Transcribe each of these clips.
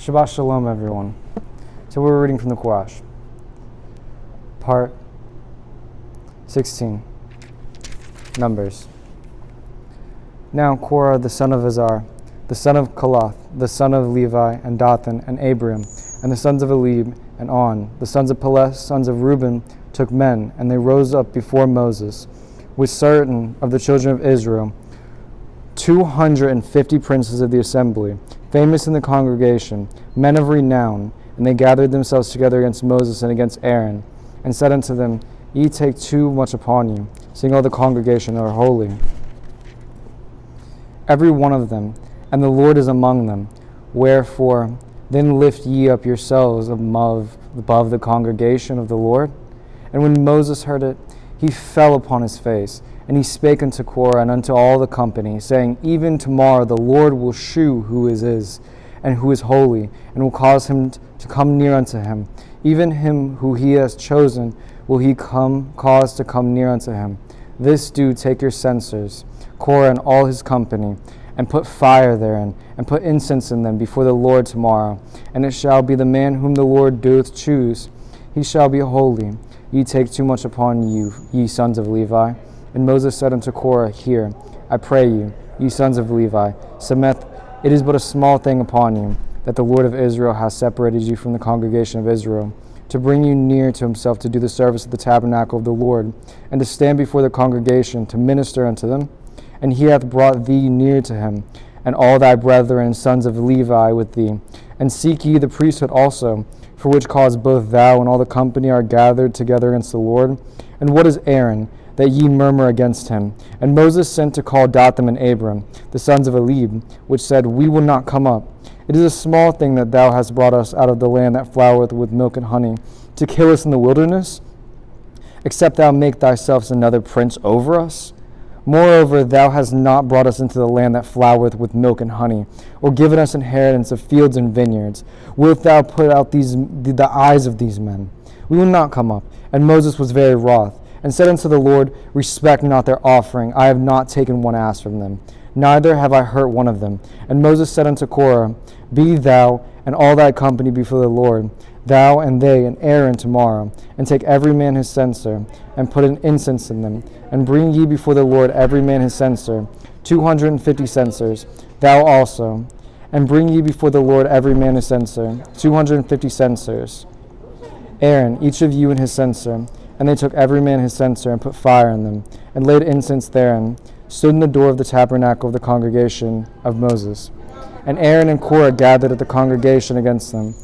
Shabbat Shalom, everyone. So we're reading from the Korah, part 16, Numbers. Now Korah, the son of Azar, the son of Kalath, the son of Levi, and Dathan, and Abiram, and the sons of Elib, and On, the sons of Peles, sons of Reuben, took men, and they rose up before Moses, with certain of the children of Israel, 250 princes of the assembly, famous in the congregation, men of renown, and they gathered themselves together against Moses and against Aaron, and said unto them, Ye take too much upon you, seeing all the congregation are holy, every one of them, and the Lord is among them. Wherefore then lift ye up yourselves above the congregation of the Lord. And when Moses heard it, he fell upon his face, and he spake unto Korah and unto all the company, saying, Even tomorrow the Lord will shew who is, and who is holy, and will cause him to come near unto him. Even him who he has chosen will he cause to come near unto him. This do take your censers, Korah and all his company, and put fire therein, and put incense in them before the Lord tomorrow. And it shall be the man whom the Lord doth choose, he shall be holy. Ye take too much upon you, ye sons of Levi. And Moses said unto Korah, Hear, I pray you, ye sons of Levi, Sameth, it is but a small thing upon you, that the Lord of Israel hath separated you from the congregation of Israel, to bring you near to himself to do the service of the tabernacle of the Lord, and to stand before the congregation to minister unto them. And he hath brought thee near to him, and all thy brethren and sons of Levi with thee. And seek ye the priesthood also, for which cause both thou and all the company are gathered together against the Lord. And what is Aaron, that ye murmur against him? And Moses sent to call Dathan and Abiram, the sons of Elib, which said, We will not come up. It is a small thing that thou hast brought us out of the land that floweth with milk and honey, to kill us in the wilderness, except thou make thyself another prince over us. Moreover, thou hast not brought us into the land that floweth with milk and honey, or given us inheritance of fields and vineyards. Wilt thou put out the eyes of these men? We will not come up. And Moses was very wroth, and said unto the Lord, Respect not their offering. I have not taken one ass from them, neither have I hurt one of them. And Moses said unto Korah, Be thou and all thy company before the Lord, thou and they and Aaron tomorrow, and take every man his censer, and put an incense in them, and bring ye before the Lord every man his censer, 250 censers, thou also, and bring ye before the Lord every man his censer, 250 censers, Aaron, each of you in his censer. And they took every man his censer, and put fire in them, and laid incense therein, stood in the door of the tabernacle of the congregation of Moses. And Aaron and Korah gathered at the congregation against them,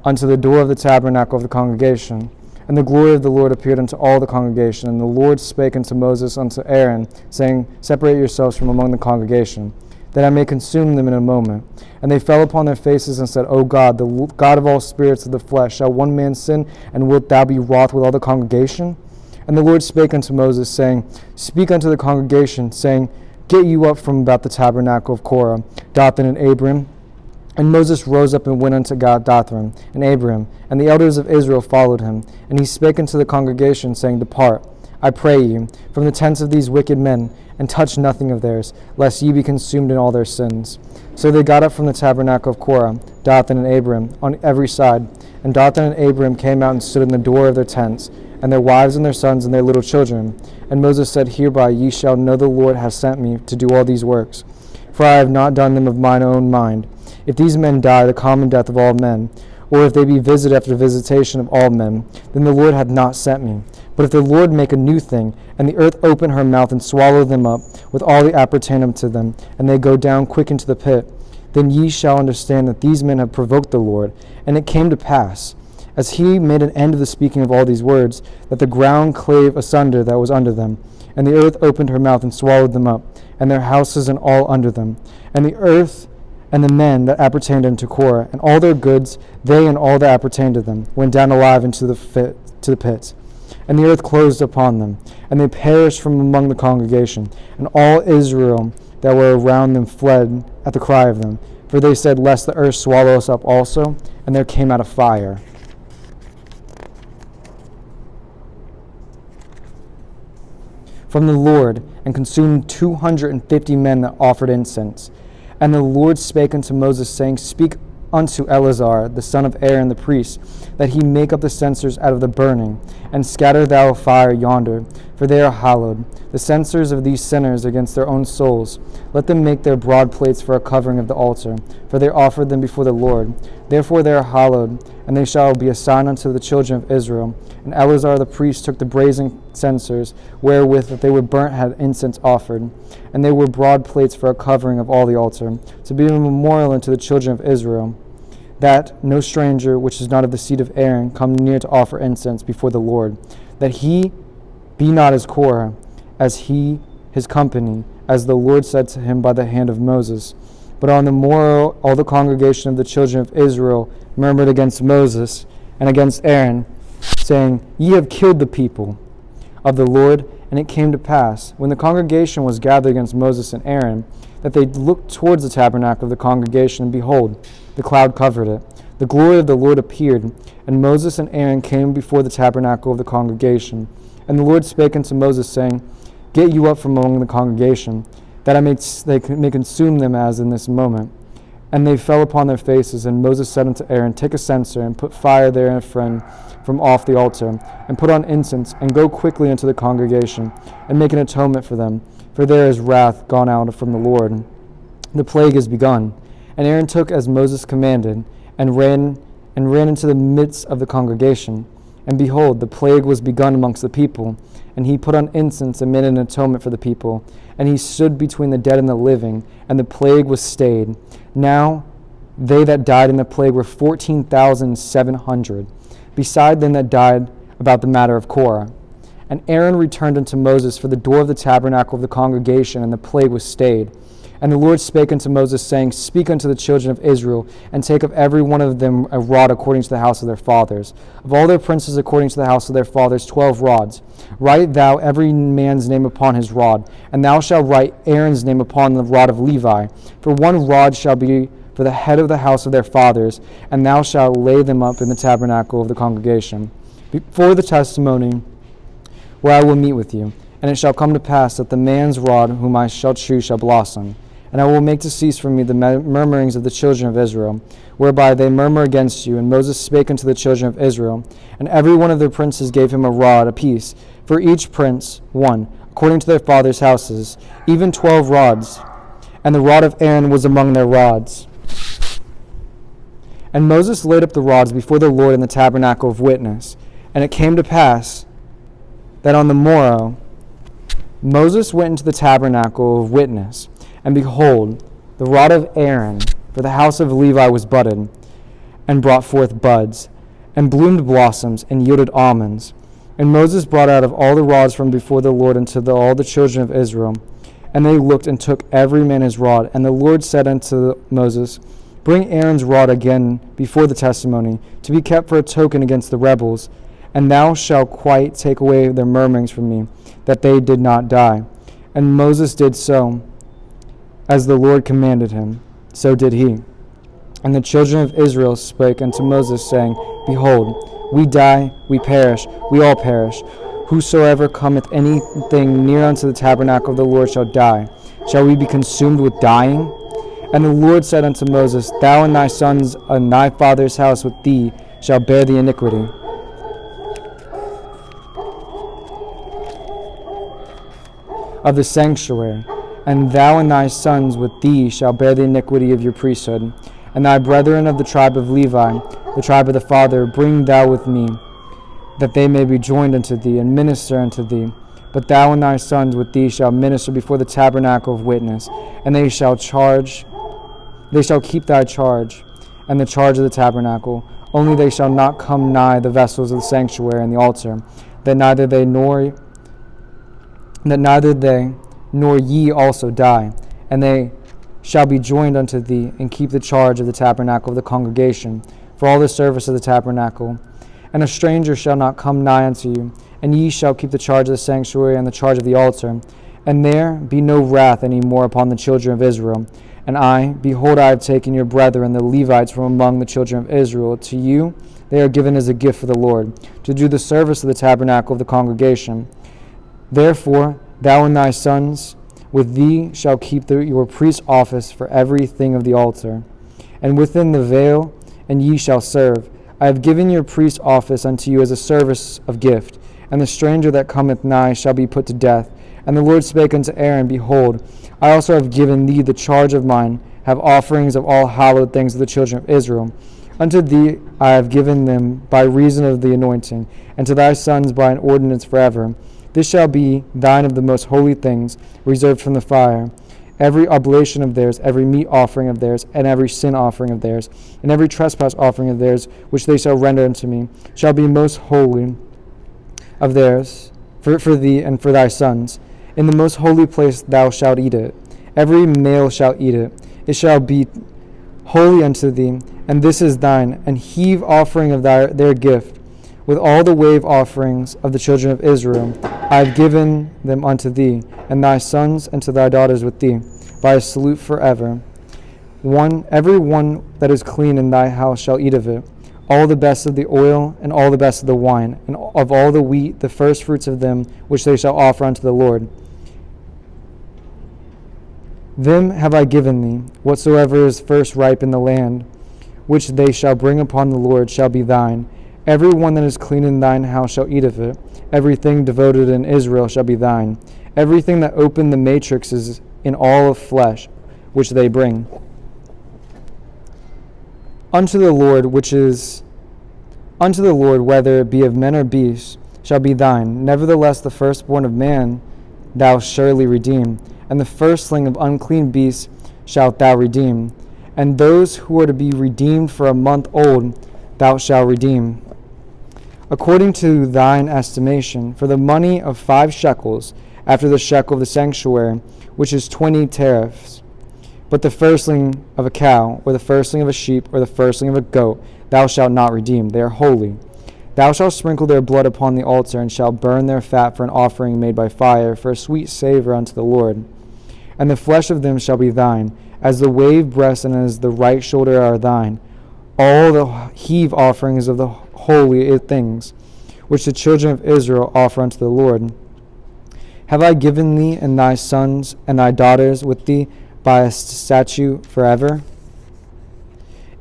unto the door of the tabernacle of the congregation. And the glory of the Lord appeared unto all the congregation. And the Lord spake unto Moses unto Aaron, saying, Separate yourselves from among the congregation, that I may consume them in a moment. And they fell upon their faces and said, O God, the God of all spirits of the flesh, shall one man sin, and wilt thou be wroth with all the congregation? And the Lord spake unto Moses, saying, Speak unto the congregation, saying, Get you up from about the tabernacle of Korah, Dathan and Abiram. And Moses rose up and went unto Dathan and Abiram, and the elders of Israel followed him. And he spake unto the congregation, saying, Depart, I pray you, from the tents of these wicked men, and touch nothing of theirs, lest ye be consumed in all their sins. So they got up from the tabernacle of Korah, Dathan and Abiram, on every side. And Dathan and Abiram came out and stood in the door of their tents, and their wives and their sons and their little children. And Moses said, Hereby ye shall know the Lord hath sent me to do all these works. For I have not done them of mine own mind. If these men die the common death of all men, or if they be visited after the visitation of all men, then the Lord hath not sent me. But if the Lord make a new thing, and the earth open her mouth and swallow them up, with all that appertain unto them, and they go down quick into the pit, then ye shall understand that these men have provoked the Lord. And it came to pass, as he made an end of the speaking of all these words, that the ground clave asunder that was under them, and the earth opened her mouth and swallowed them up, and their houses and all under them. And the earth and the men that appertained unto Korah, and all their goods, they and all that appertained to them, went down alive into the pit. And the earth closed upon them, and they perished from among the congregation. And all Israel that were around them fled at the cry of them. For they said, Lest the earth swallow us up also. And there came out a fire from the Lord, and consumed 250 men that offered incense. And the Lord spake unto Moses, saying, Speak unto Eleazar, the son of Aaron the priest, that he make up the censers out of the burning, and scatter thou fire yonder, for they are hallowed. The censers of these sinners against their own souls, let them make their broad plates for a covering of the altar, for they offered them before the Lord. Therefore they are hallowed, and they shall be a sign unto the children of Israel. And Eleazar the priest took the brazen censers, wherewith they were burnt had incense offered, and they were broad plates for a covering of all the altar, to be a memorial unto the children of Israel, that no stranger which is not of the seed of Aaron come near to offer incense before the Lord, that he be not as Korah, as he his company, as the Lord said to him by the hand of Moses. But on the morrow all the congregation of the children of Israel murmured against Moses and against Aaron, saying, Ye have killed the people of the Lord. And it came to pass, when the congregation was gathered against Moses and Aaron, that they looked towards the tabernacle of the congregation, and behold, the cloud covered it. The glory of the Lord appeared, and Moses and Aaron came before the tabernacle of the congregation. And the Lord spake unto Moses, saying, Get you up from among the congregation, that they may consume them as in this moment. And they fell upon their faces, and Moses said unto Aaron, Take a censer, and put fire therein from off the altar, and put on incense, and go quickly into the congregation, and make an atonement for them, for there is wrath gone out from the Lord. The plague is begun. And Aaron took as Moses commanded, and ran into the midst of the congregation. And behold, the plague was begun amongst the people. And he put on incense and made an atonement for the people. And he stood between the dead and the living, and the plague was stayed. Now they that died in the plague were 14,700, beside them that died about the matter of Korah. And Aaron returned unto Moses for the door of the tabernacle of the congregation, and the plague was stayed. And the Lord spake unto Moses, saying, Speak unto the children of Israel, and take of every one of them a rod according to the house of their fathers. Of all their princes according to the house of their fathers 12 rods. Write thou every man's name upon his rod, and thou shalt write Aaron's name upon the rod of Levi. For one rod shall be for the head of the house of their fathers, and thou shalt lay them up in the tabernacle of the congregation, before the testimony where I will meet with you. And it shall come to pass that the man's rod whom I shall choose shall blossom. And I will make to cease from me the murmurings of the children of Israel, whereby they murmur against you. And Moses spake unto the children of Israel, and every one of their princes gave him a rod apiece, for each prince one, according to their fathers' houses, even 12 rods. And the rod of Aaron was among their rods. And Moses laid up the rods before the Lord in the tabernacle of witness. And it came to pass that on the morrow Moses went into the tabernacle of witness, and behold, the rod of Aaron for the house of Levi was budded, and brought forth buds, and bloomed blossoms, and yielded almonds. And Moses brought out of all the rods from before the Lord unto all the children of Israel. And they looked and took every man his rod. And the Lord said unto Moses, Bring Aaron's rod again before the testimony, to be kept for a token against the rebels. And thou shalt quite take away their murmurings from me, that they did not die. And Moses did so, as the Lord commanded him, so did he. And the children of Israel spake unto Moses, saying, Behold, we die, we perish, we all perish. Whosoever cometh anything near unto the tabernacle of the Lord shall die. Shall we be consumed with dying? And the Lord said unto Moses, Thou and thy sons and thy father's house with thee shall bear the iniquity of the sanctuary, and thou and thy sons with thee shall bear the iniquity of your priesthood. And thy brethren of the tribe of Levi, the tribe of the father, bring thou with me, that they may be joined unto thee, and minister unto thee. But thou and thy sons with thee shall minister before the tabernacle of witness, and they shall keep thy charge, and the charge of the tabernacle. Only they shall not come nigh the vessels of the sanctuary and the altar, that neither they nor ye also die. And they shall be joined unto thee, and keep the charge of the tabernacle of the congregation, for all the service of the tabernacle. And a stranger shall not come nigh unto you, and ye shall keep the charge of the sanctuary and the charge of the altar. And there be no wrath any more upon the children of Israel. And behold, I have taken your brethren, the Levites, from among the children of Israel. To you they are given as a gift for the Lord, to do the service of the tabernacle of the congregation. Therefore, thou and thy sons with thee shall keep your priest's office for everything of the altar. and within the veil, and ye shall serve. I have given your priest office unto you as a service of gift, and the stranger that cometh nigh shall be put to death. And the Lord spake unto Aaron, Behold, I also have given thee the charge of mine, have offerings of all hallowed things of the children of Israel. Unto thee I have given them by reason of the anointing, and to thy sons by an ordinance forever. This shall be thine of the most holy things, reserved from the fire. Every oblation of theirs, every meat offering of theirs, and every sin offering of theirs, and every trespass offering of theirs, which they shall render unto me, shall be most holy of theirs, for thee and for thy sons. In the most holy place thou shalt eat it. Every male shall eat it. It shall be holy unto thee, and this is thine, an heave offering of their gift, with all the wave offerings of the children of Israel. I have given them unto thee, and thy sons, and to thy daughters with thee, by a salute forever. Every one that is clean in thy house shall eat of it, all the best of the oil, and all the best of the wine, and of all the wheat, the first fruits of them, which they shall offer unto the Lord. Them have I given thee, whatsoever is first ripe in the land, which they shall bring upon the Lord, shall be thine. Every one that is clean in thine house shall eat of it. Everything devoted in Israel shall be thine. Everything that opened the matrixes in all of flesh, which they bring unto the Lord, whether it be of men or beasts, shall be thine. Nevertheless, the firstborn of man thou surely redeem, and the firstling of unclean beasts shalt thou redeem. And those who are to be redeemed for a month old thou shalt redeem, according to thine estimation, for the money of 5 shekels, after the shekel of the sanctuary, which is 20 tariffs. But the firstling of a cow, or the firstling of a sheep, or the firstling of a goat, thou shalt not redeem. They are holy. Thou shalt sprinkle their blood upon the altar, and shalt burn their fat for an offering made by fire, for a sweet savor unto the Lord. And the flesh of them shall be thine, as the wave breast and as the right shoulder are thine. All the heave offerings of the holy things, which the children of Israel offer unto the Lord, have I given thee and thy sons and thy daughters with thee by a statute forever.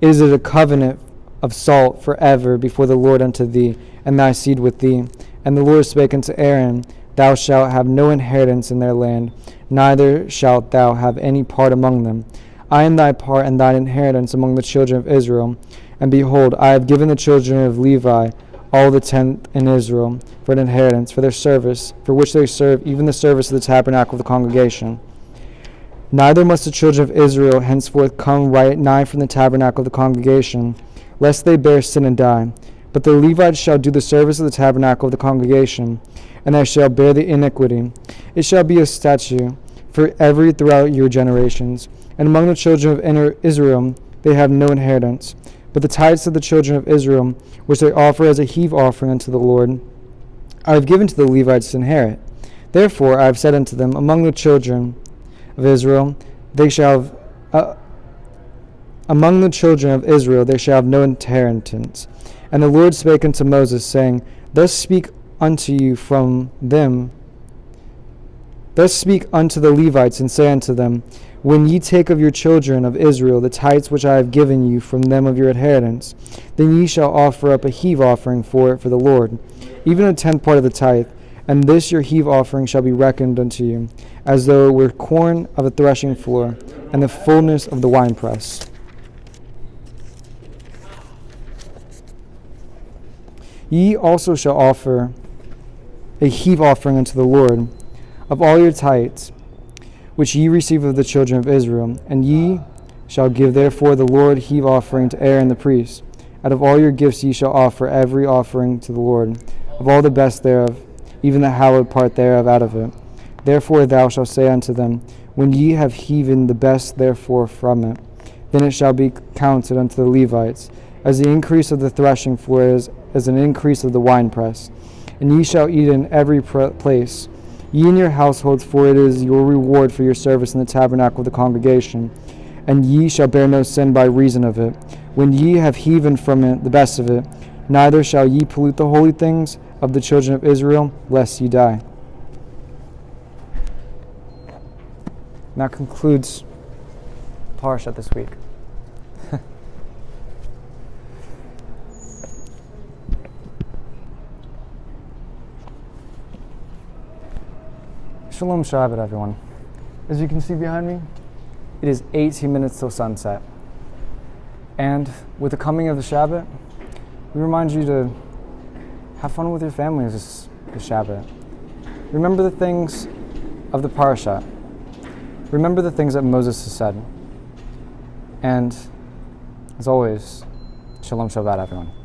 It is a covenant of salt forever before the Lord unto thee, and thy seed with thee. And the Lord spake unto Aaron, Thou shalt have no inheritance in their land, neither shalt thou have any part among them. I am thy part and thine inheritance among the children of Israel. And behold, I have given the children of Levi all the tenth in Israel for an inheritance, for their service, for which they serve, even the service of the tabernacle of the congregation. Neither must the children of Israel henceforth come right nigh from the tabernacle of the congregation, lest they bear sin and die. But the Levites shall do the service of the tabernacle of the congregation, and they shall bear the iniquity. It shall be a statute for every throughout your generations. And among the children of Israel they have no inheritance, but the tithes of the children of Israel, which they offer as a heave offering unto the Lord, I have given to the Levites to inherit. Therefore I have said unto them, among the children of Israel they shall have no inheritance. And the Lord spake unto Moses, saying, Thus speak unto the Levites, and say unto them, When ye take of your children of Israel the tithes which I have given you from them of your inheritance, then ye shall offer up a heave offering for it for the Lord, even a 10th part of the tithe. And this your heave offering shall be reckoned unto you, as though it were corn of a threshing floor, and the fullness of the winepress. Ye also shall offer a heave offering unto the Lord of all your tithes, which ye receive of the children of Israel. And ye shall give therefore the Lord heave offering to Aaron the priest. Out of all your gifts ye shall offer every offering to the Lord, of all the best thereof, even the hallowed part thereof out of it. Therefore thou shalt say unto them, When ye have heaved the best therefore from it, then it shall be counted unto the Levites, as the increase of the threshing floor is as an increase of the winepress. And ye shall eat in every place, ye and your households, for it is your reward for your service in the tabernacle of the congregation. And ye shall bear no sin by reason of it, when ye have heaved from it the best of it. Neither shall ye pollute the holy things of the children of Israel, lest ye die. And that concludes Parashat this week. Shalom Shabbat, everyone. As you can see behind me, it is 18 minutes till sunset. And with the coming of the Shabbat, we remind you to have fun with your families this Shabbat. Remember the things of the Parashat. Remember the things that Moses has said. And as always, Shalom Shabbat, everyone.